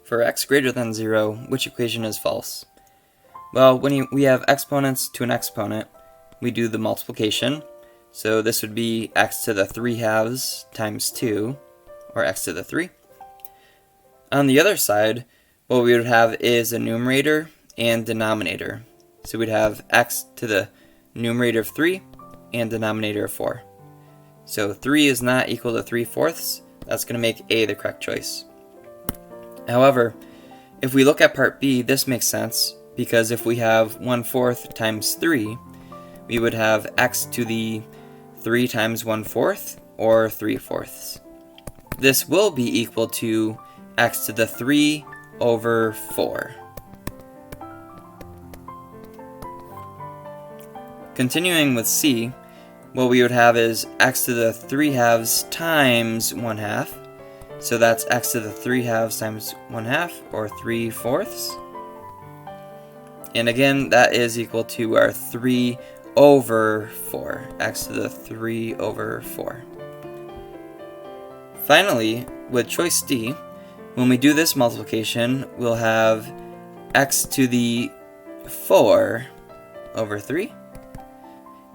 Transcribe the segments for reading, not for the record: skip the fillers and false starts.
For x greater than 0, which equation is false? Well, when we have exponents to an exponent, we do the multiplication. So this would be x to the 3/2 times 2, or x to the 3. On the other side, what we would have is a numerator and denominator. So we'd have x to the numerator of 3 and denominator of 4. So 3 is not equal to 3/4. That's going to make A the correct choice. However, if we look at part B, this makes sense because if we have 1/4 times 3, we would have x to the 3 times 1/4 or 3/4. This will be equal to x to the 3 over 4. Continuing with C, what we would have is x to the 3/2 times 1/2. So that's x to the 3/2 times 1/2, or 3/4. And again, that is equal to our 3 over 4. X to the 3 over 4. Finally, with choice D, when we do this multiplication, we'll have x to the 4 over 3.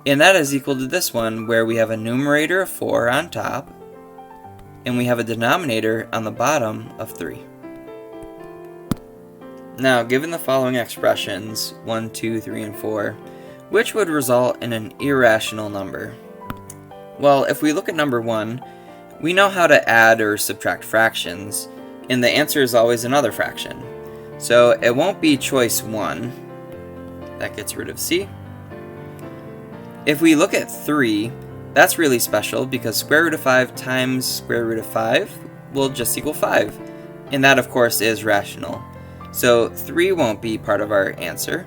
And that is equal to this one, where we have a numerator of 4 on top, and we have a denominator on the bottom of 3. Now, given the following expressions, 1, 2, 3, and 4, which would result in an irrational number? Well, if we look at number 1, we know how to add or subtract fractions, and the answer is always another fraction. So it won't be choice 1. That gets rid of C. If we look at 3, that's really special because square root of 5 times square root of 5 will just equal 5. And that, of course, is rational. So 3 won't be part of our answer.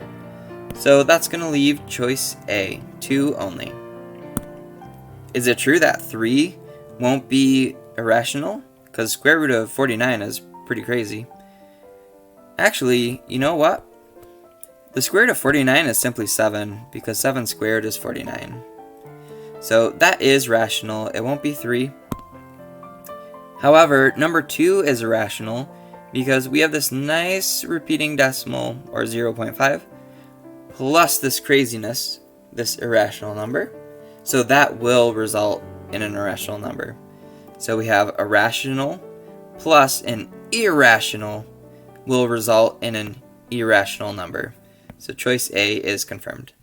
So that's going to leave choice A, 2 only. Is it true that 3 won't be irrational? Because square root of 49 is pretty crazy. Actually, you know what? The square root of 49 is simply 7, because 7 squared is 49. So that is rational. It won't be 3. However, number 2 is irrational because we have this nice repeating decimal, or 0.5, plus this craziness, this irrational number. So that will result in an irrational number. So we have a rational plus an irrational will result in an irrational number. So choice A is confirmed.